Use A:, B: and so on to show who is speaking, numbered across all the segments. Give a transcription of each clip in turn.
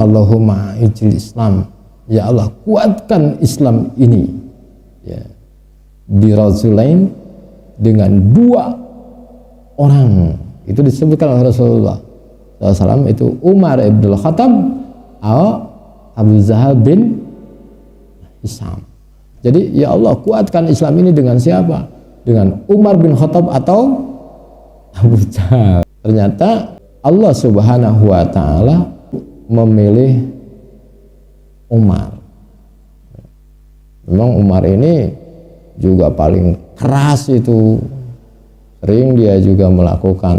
A: Allahumma ijil Islam, ya Allah kuatkan Islam ini, ya, birajulain, dengan dua orang. Itu disebutkan oleh Rasulullah SAW, itu Umar ibn Khattab atau Abu Jahal bin Hisham. Jadi ya Allah kuatkan Islam ini dengan siapa? Dengan Umar bin Khattab atau Abu Jahal. Ternyata Allah Subhanahu wa Ta'ala memilih Umar. Memang Umar ini juga paling keras itu, sering dia juga melakukan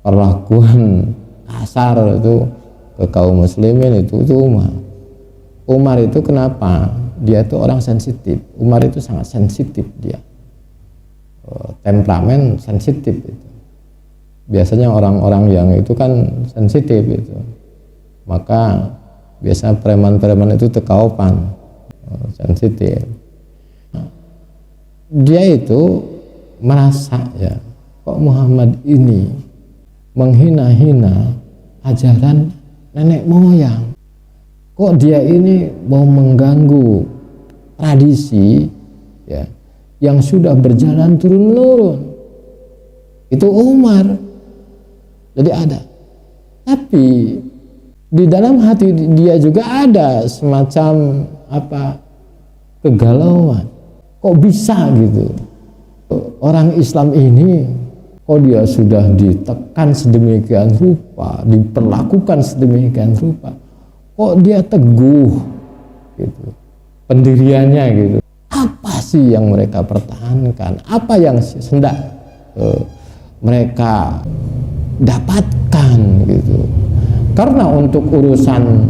A: perlakuan kasar itu ke kaum muslimin itu Umar. Umar itu kenapa? Dia itu orang sensitif. Umar itu sangat sensitif, dia temperamen sensitif itu. Biasanya orang-orang yang itu kan sensitif itu, maka biasanya preman-preman itu tekaupan, sensitif. Dia itu merasa, ya, kok Muhammad ini menghina-hina ajaran nenek moyang, kok dia ini mau mengganggu tradisi, ya, yang sudah berjalan turun-menurun. Itu Umar. Jadi ada, tapi di dalam hati dia juga ada semacam apa, kegalauan. Kok bisa gitu orang Islam ini, kok dia sudah ditekan sedemikian rupa, diperlakukan sedemikian rupa, kok dia teguh gitu pendiriannya gitu. Apa sih yang mereka pertahankan, apa yang hendak mereka dapatkan gitu. Karena untuk urusan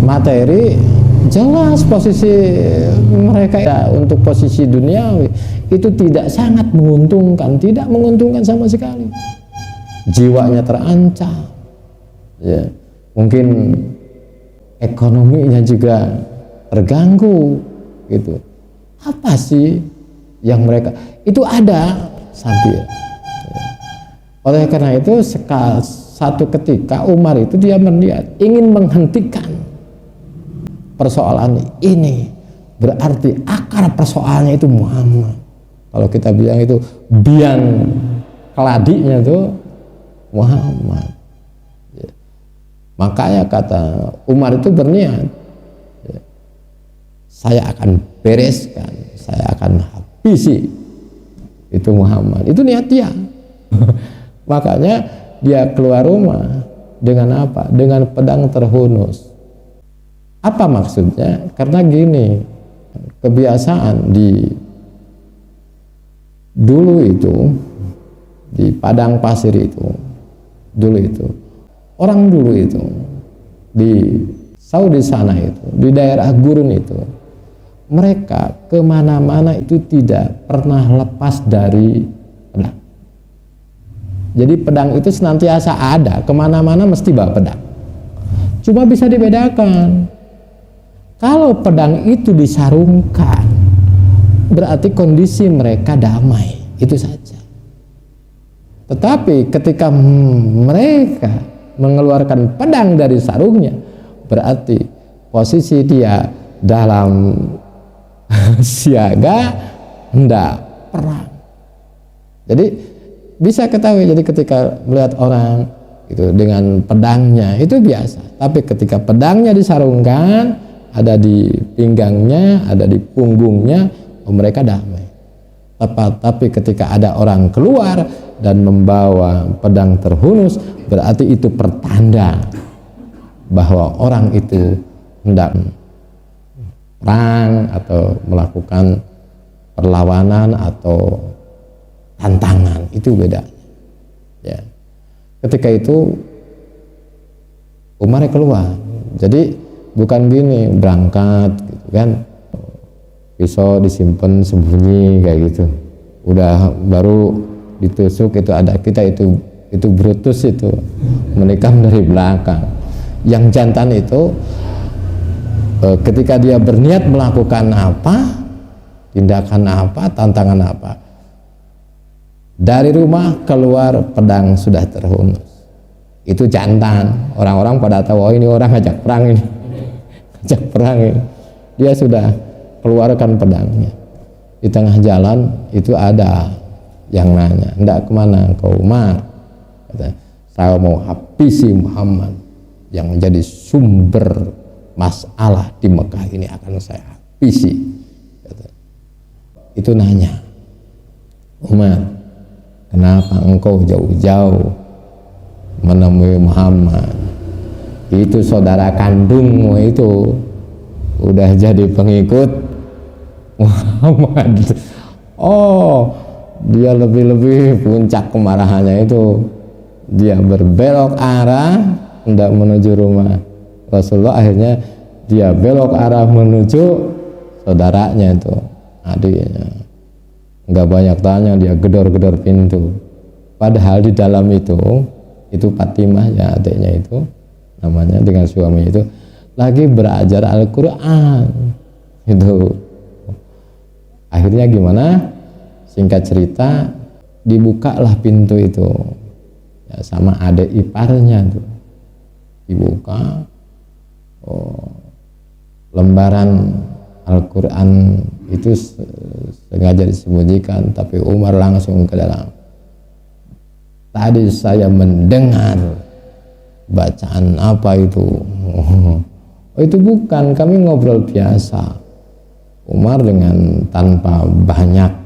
A: materi jelas posisi mereka, ya, untuk posisi duniawi itu tidak sangat menguntungkan, tidak menguntungkan sama sekali. Jiwanya terancam, ya, mungkin ekonominya juga terganggu gitu. Apa sih yang mereka itu ada sambil. Oleh karena itu satu ketika Umar itu dia melihat ingin menghentikan persoalan ini, berarti akar persoalannya itu Muhammad. Kalau kita bilang itu biang keladinya itu Muhammad, ya. Makanya kata Umar itu berniat, ya, saya akan bereskan, saya akan habisi itu Muhammad. Itu niat dia. Makanya dia keluar rumah dengan apa? Dengan pedang terhunus. Apa maksudnya? Karena gini, kebiasaan dulu itu di padang pasir itu, orang dulu itu di Saudi sana itu, di daerah gurun itu, mereka kemana-mana itu tidak pernah lepas dari pedang. Jadi pedang itu senantiasa ada, kemana-mana mesti bawa pedang. Cuma bisa dibedakan, kalau pedang itu disarungkan, berarti kondisi mereka damai, itu saja. Tetapi ketika mereka mengeluarkan pedang dari sarungnya, berarti posisi dia dalam siaga, hendak perang. Jadi bisa ketahui, jadi ketika melihat orang itu dengan pedangnya itu biasa, tapi ketika pedangnya disarungkan, ada di pinggangnya, ada di punggungnya, mereka damai. Tapi ketika ada orang keluar dan membawa pedang terhunus, berarti itu pertanda bahwa orang itu hendak perang atau melakukan perlawanan atau tantangan. Itu beda, ya. Ketika itu Umar keluar, jadi bukan gini berangkat gitu kan, pisau disimpan sembunyi kayak gitu, udah baru ditusuk itu ada kita itu Brutus itu menikam dari belakang. Yang jantan itu ketika dia berniat melakukan apa, tindakan apa, tantangan apa, dari rumah keluar pedang sudah terhunus. itu jantan. Orang-orang pada tahu, oh ini orang ngajak perang ini. Ngajak perang ini. Dia sudah keluarkan pedangnya. Di tengah jalan itu ada yang nanya, "Hendak kemana engkau, Umar?" Kata, "Saya mau habisi Muhammad yang menjadi sumber masalah di Mekah ini, akan saya habisi." Kata. Itu nanya, "Umar, kenapa engkau jauh-jauh menemui Muhammad? Itu saudara kandungmu itu udah jadi pengikut Muhammad." Oh, dia lebih-lebih puncak kemarahannya itu, dia berbelok arah hendak menuju rumah Rasulullah. Akhirnya dia belok arah menuju saudaranya itu, adiknya. Nggak banyak tanya, dia gedor-gedor pintu. Padahal di dalam itu Fatimah ya, adiknya itu namanya, dengan suami itu lagi belajar Al-Quran itu. Akhirnya gimana? Singkat cerita, dibukalah pintu itu ya, sama adik iparnya tuh. Dibuka, lembaran Al-Quran itu sengaja disembunyikan, tapi Umar langsung ke dalam. "Tadi saya mendengar bacaan apa itu?" "Oh, itu bukan, kami ngobrol biasa." Umar dengan tanpa banyak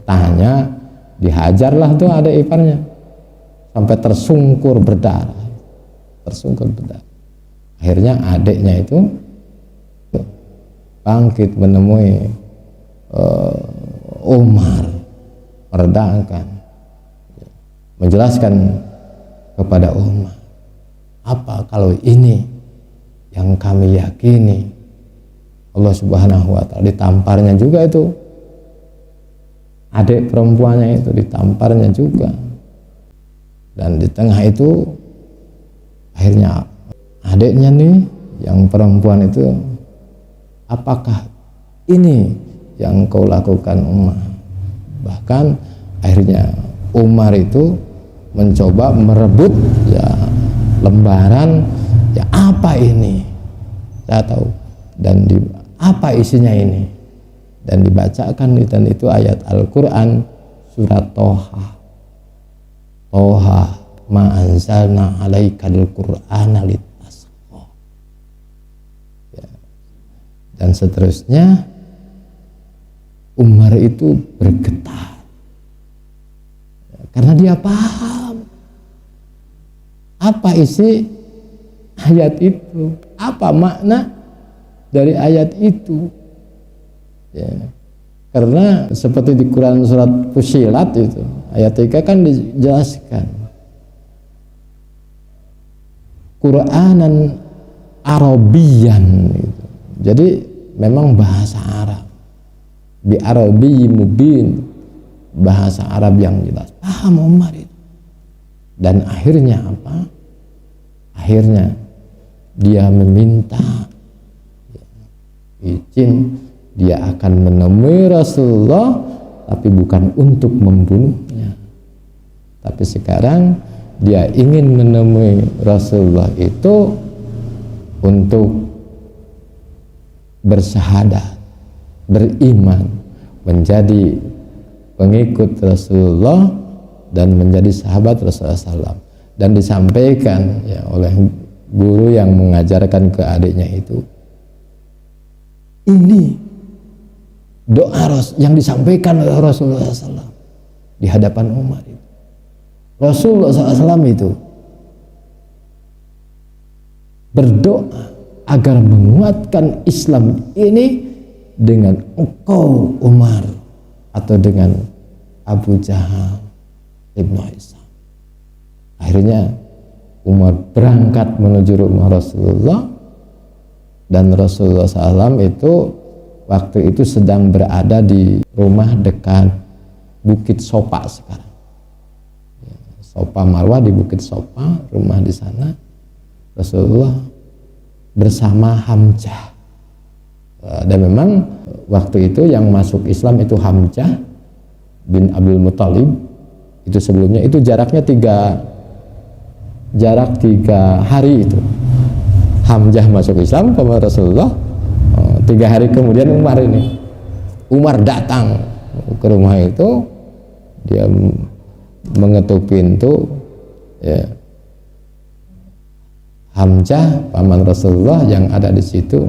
A: tanya, dihajarlah tuh ada iparnya sampai tersungkur berdarah. Akhirnya adiknya itu bangkit menemui Umar, meredakan, menjelaskan kepada Umar, "Apa kalau ini yang kami yakini, Allah Subhanahu wa Ta'ala." Ditamparnya juga itu adik perempuannya, itu ditamparnya juga. Dan di tengah itu akhirnya adiknya nih yang perempuan itu, "Apakah ini yang kau lakukan, Umar?" Bahkan akhirnya Umar itu mencoba merebut ya lembaran, ya apa ini, saya tahu, dan apa isinya ini, dan dibacakan, dan itu ayat Al-Quran surat Toha. "Toha ma anzalna alaikal Qur'ana litasqa." Ya. Dan seterusnya. Umar itu bergetar karena dia paham apa isi ayat itu, apa makna dari ayat itu ya. Karena seperti di Quran surat Fussilat itu ayat 3 kan dijelaskan Qur'anan Arabian gitu. Jadi memang bahasa Arab, bi Arabi mubin, bahasa Arab yang jelas. Paham Umar itu. Dan akhirnya apa? Akhirnya dia meminta izin, dia akan menemui Rasulullah, tapi bukan untuk membunuhnya, tapi sekarang dia ingin menemui Rasulullah itu untuk bersyahadat, beriman, menjadi pengikut Rasulullah dan menjadi sahabat Rasulullah SAW. Dan disampaikan ya oleh guru yang mengajarkan ke adiknya itu, ini doa yang disampaikan oleh Rasulullah SAW di hadapan Umar itu. Rasulullah SAW itu berdoa agar menguatkan Islam ini dengan engkau Umar, atau dengan Abu Jahal Ibnu Hisam. Akhirnya Umar berangkat menuju rumah Rasulullah, dan Rasulullah SAW itu waktu itu sedang berada di rumah dekat Bukit Sopa sekarang. Sopa Marwah, di Bukit Sopa, rumah di sana. Rasulullah bersama Hamzah. Dan memang waktu itu yang masuk Islam itu Hamzah bin Abdul Muthalib. Itu sebelumnya itu jaraknya jarak 3 hari itu Hamzah masuk Islam kepada Rasulullah. 3 hari kemudian Umar datang ke rumah itu, dia mengetuk pintu, ya. Hamzah paman Rasulullah yang ada di situ,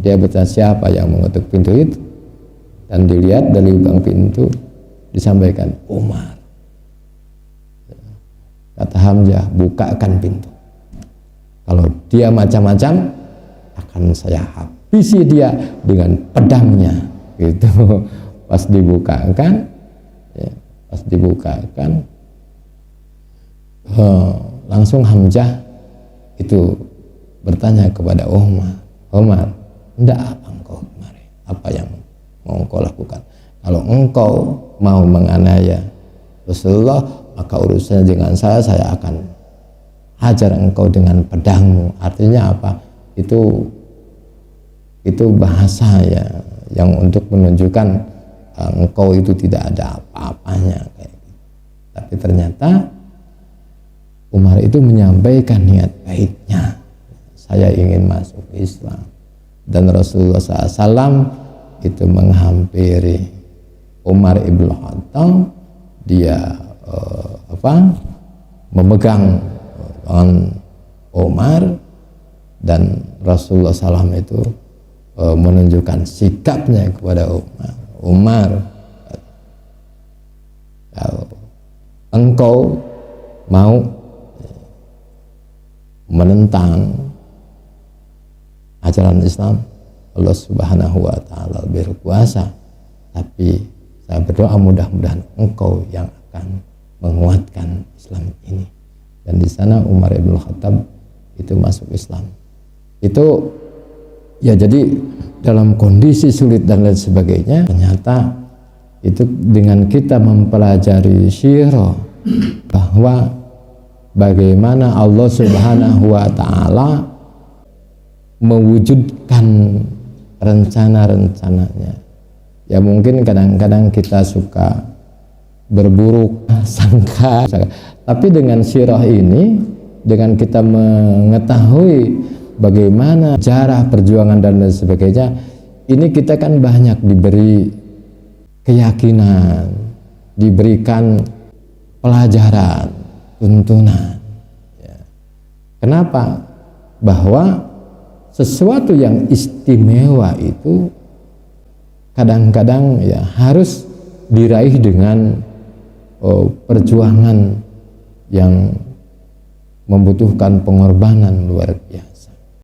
A: dia bertanya siapa yang mengetuk pintu itu, dan dilihat dari lubang pintu disampaikan Umar. Kata Hamzah, bukakan pintu, kalau dia macam-macam akan saya habisi dia dengan pedangnya gitu. Pas dibukakan, ya, langsung Hamzah itu bertanya kepada Umar, hendak apa engkau kemarin? Apa yang mau engkau lakukan? Kalau engkau mau menganiaya Rasulullah, maka urusannya dengan saya akan hajar engkau dengan pedangmu. Artinya apa? Itu bahasa ya yang untuk menunjukkan engkau itu tidak ada apa-apanya kayak gitu. Tapi ternyata Umar itu menyampaikan niat baiknya, saya ingin masuk Islam. Dan Rasulullah SAW itu menghampiri Umar ibn Khattab, dia memegang tangan Umar, dan Rasulullah SAW itu menunjukkan sikapnya kepada Umar, kalau engkau mau menentang ajaran Islam, Allah Subhanahu wa Ta'ala berkuasa, tapi saya berdoa mudah-mudahan engkau yang akan menguatkan Islam ini. Dan di sana Umar ibn Khattab itu masuk Islam. Itu ya, jadi dalam kondisi sulit dan lain sebagainya, ternyata itu dengan kita mempelajari sirah bahwa bagaimana Allah Subhanahu wa Ta'ala mewujudkan rencana-rencananya. Ya mungkin kadang-kadang kita suka berburuk sangka, tapi dengan sirah ini, dengan kita mengetahui bagaimana sejarah perjuangan dan lain sebagainya, ini kita kan banyak diberi keyakinan, diberikan pelajaran, tuntunan, ya. Kenapa? Bahwa sesuatu yang istimewa itu kadang-kadang ya harus diraih dengan perjuangan yang membutuhkan pengorbanan luar biasa.